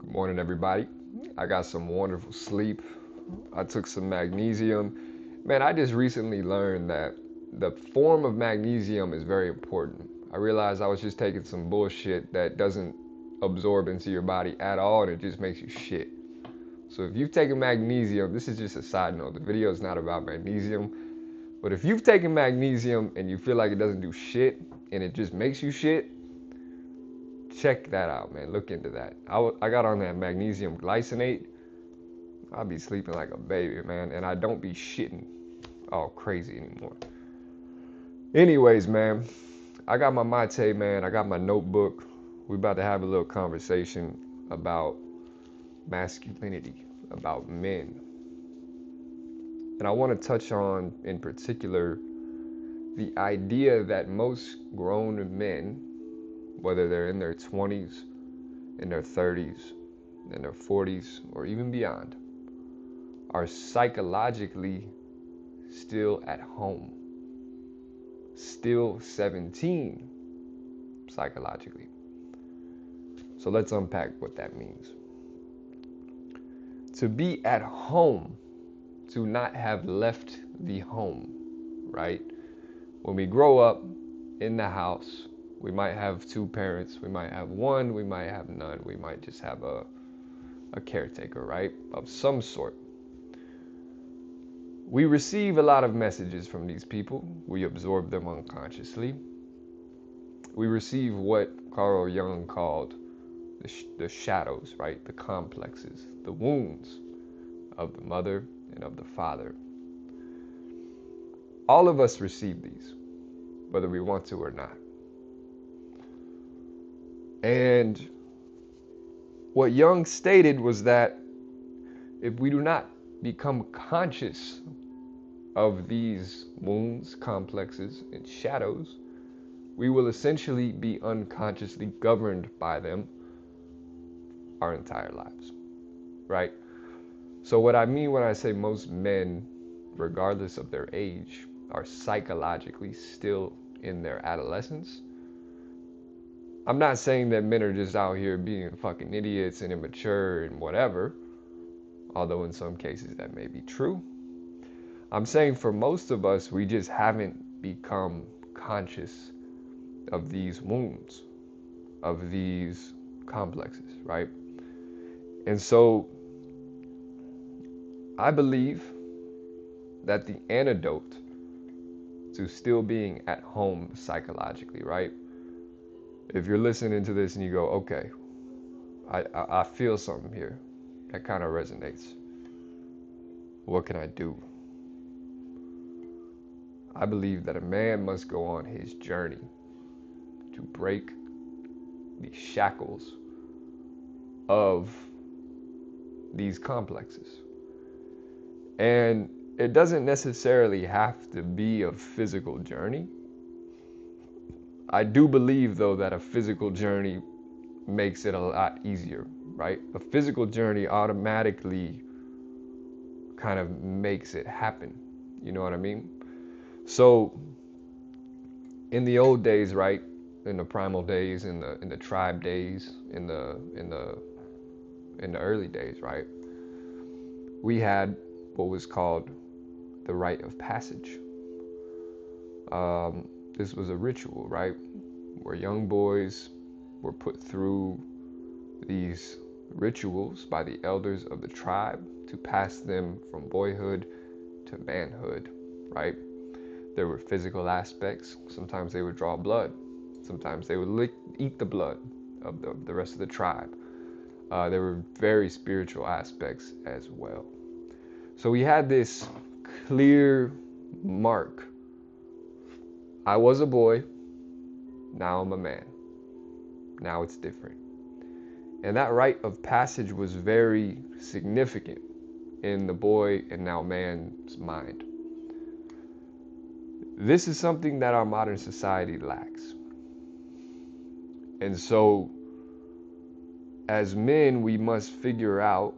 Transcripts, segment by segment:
Good morning, everybody. I got some wonderful sleep. I took some magnesium. Man, I just recently learned that the form of magnesium is very important. I realized I was just taking some bullshit that doesn't absorb into your body at all and it just makes you shit. So if you've taken magnesium, this is just a side note. The video is not about magnesium. But if you've taken magnesium and you feel like it doesn't do shit and it just makes you shit, check that out, man. Look into that. I got on that magnesium glycinate. I'll be sleeping like a baby, man, and I don't be shitting all crazy anymore. Anyways, man, I got my mate, man. I got my notebook. We about to have a little conversation about masculinity, about men. And I want to touch on, in particular, the idea that most grown men, whether they're in their 20s, in their 30s, in their 40s, or even beyond, are psychologically still at home, still 17 psychologically. So let's unpack what that means. To be at home, to not have left the home, right? When we grow up in the house, we might have two parents, we might have one, we might have none, we might just have a caretaker, right? Of some sort. We receive a lot of messages from these people. We absorb them unconsciously. We receive what Carl Jung called the shadows, right? The complexes, the wounds of the mother and of the father. All of us receive these, whether we want to or not. And what Jung stated was that if we do not become conscious of these wounds, complexes, and shadows, we will essentially be unconsciously governed by them our entire lives, right? So what I mean when I say most men, regardless of their age, are psychologically still in their adolescence, I'm not saying that men are just out here being fucking idiots and immature and whatever, although in some cases that may be true. I'm saying for most of us, we just haven't become conscious of these wounds, of these complexes, right? And so I believe that the antidote to still being at home psychologically, right? If you're listening to this and you go, okay, I feel something here that kind of resonates. What can I do? I believe that a man must go on his journey to break the shackles of these complexes. And it doesn't necessarily have to be a physical journey. I do believe, though, that a physical journey makes it a lot easier, right? A physical journey automatically kind of makes it happen. You know what I mean? So in the old days, right, in the primal days, in the tribe days, in the early days, right, we had what was called the rite of passage. This was a ritual, right, where young boys were put through these rituals by the elders of the tribe to pass them from boyhood to manhood, right? There were physical aspects. Sometimes they would draw blood. Sometimes they would eat the blood of the rest of the tribe. There were very spiritual aspects as well. So we had this clear mark. I was a boy, now I'm a man. Now it's different. And that rite of passage was very significant in the boy and now man's mind. This is something that our modern society lacks. And so, as men, we must figure out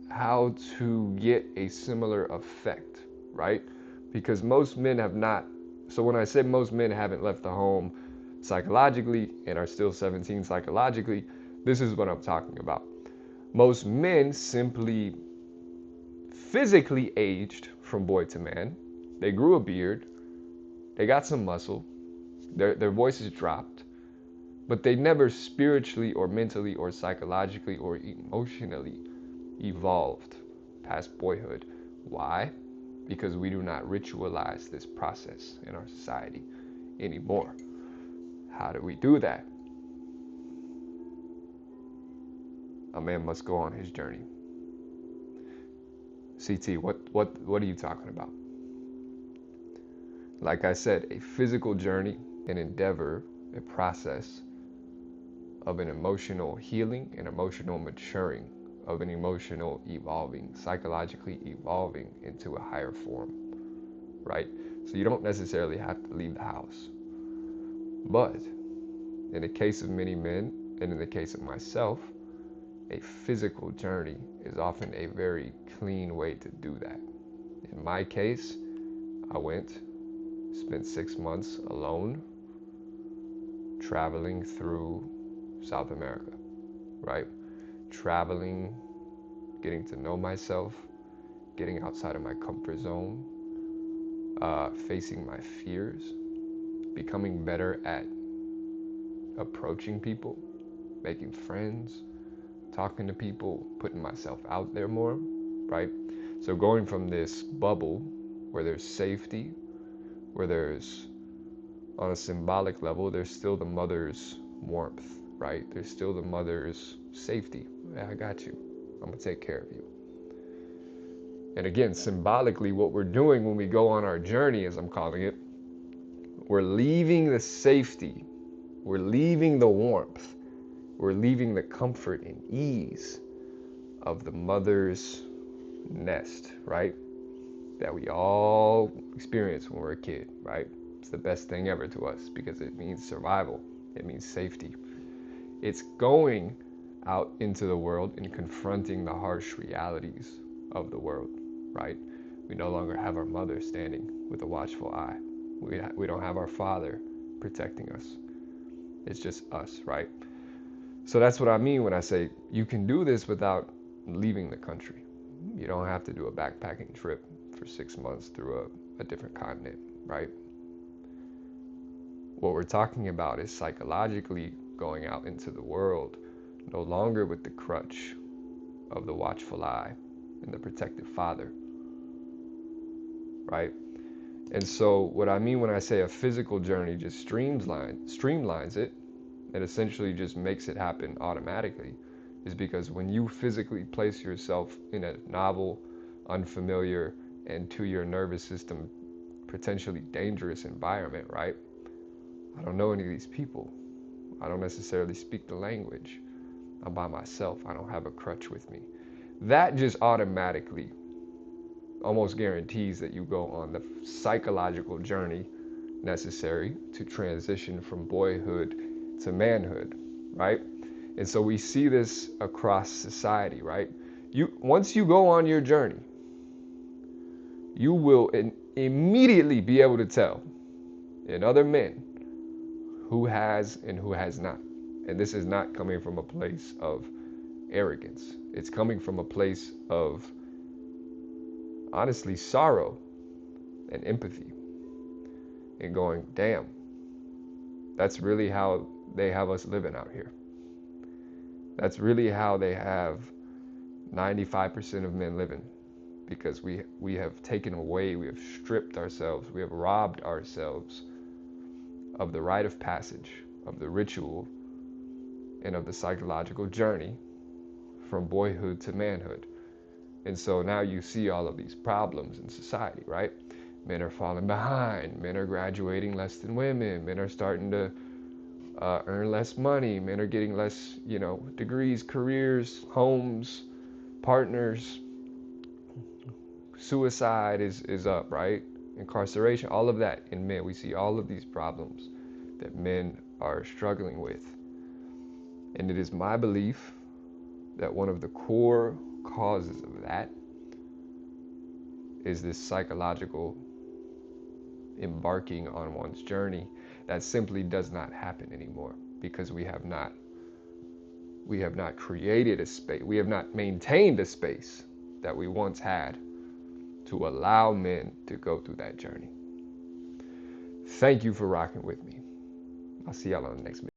how to get a similar effect, right? Because most men have not. So when I say most men haven't left the home psychologically and are still 17 psychologically, This is what I'm talking about. Most men simply physically aged from boy to man. They grew a beard, they got some muscle, their voices dropped, but they never spiritually or mentally or psychologically or emotionally evolved past boyhood. Why? Because we do not ritualize this process in our society anymore. How do we do that? A man must go on his journey. CT, what are you talking about? Like I said, a physical journey, an endeavor, a process of an emotional healing, an emotional maturing, of an emotional evolving, psychologically evolving into a higher form, right? So you don't necessarily have to leave the house. But in the case of many men, and in the case of myself, a physical journey is often a very clean way to do that. In my case, I spent 6 months alone, traveling through South America, right? Traveling, getting to know myself, getting outside of my comfort zone, facing my fears, becoming better at approaching people, making friends, talking to people, putting myself out there more, right? So going from this bubble where there's safety, where there's, on a symbolic level, there's still the mother's warmth, right? There's still the mother's safety. Yeah, I got you. I'm gonna take care of you. And again, symbolically, what we're doing when we go on our journey, as I'm calling it, we're leaving the safety, we're leaving the warmth, we're leaving the comfort and ease of the mother's nest, right? That we all experience when we're a kid, right? It's the best thing ever to us because it means survival, it means safety. It's going out into the world and confronting the harsh realities of the world, right? We no longer have our mother standing with a watchful eye. We don't have our father protecting us. It's just us, right? So that's what I mean when I say you can do this without leaving the country. You don't have to do a backpacking trip for 6 months through a different continent, right? What we're talking about is psychologically going out into the world, no longer with the crutch of the watchful eye and the protective father, right? And so what I mean when I say a physical journey just streamlines it, and essentially just makes it happen automatically, is because when you physically place yourself in a novel, unfamiliar, and to your nervous system potentially dangerous environment, right? I don't know any of these people. I don't necessarily speak the language. I'm by myself. I don't have a crutch with me. That just automatically almost guarantees that you go on the psychological journey necessary to transition from boyhood to manhood, right? And so we see this across society, right? Once you go on your journey, you will immediately be able to tell in other men who has and who has not. And this is not coming from a place of arrogance. It's coming from a place of, honestly, sorrow and empathy. And going, damn, that's really how they have us living out here. That's really how they have 95% of men living. Because we have taken away, we have stripped ourselves, we have robbed ourselves of the rite of passage, of the ritual, and of the psychological journey from boyhood to manhood. And so now you see all of these problems in society, right? Men are falling behind, men are graduating less than women, men are starting to earn less money, men are getting less, degrees, careers, homes, partners. Suicide is up, right? Incarceration, all of that in men. We see all of these problems that men are struggling with. And it is my belief that one of the core causes of that is this psychological embarking on one's journey that simply does not happen anymore because we have not We have not created a space. We have not maintained a space that we once had to allow men to go through that journey. Thank you for rocking with me. I'll see y'all on the next video.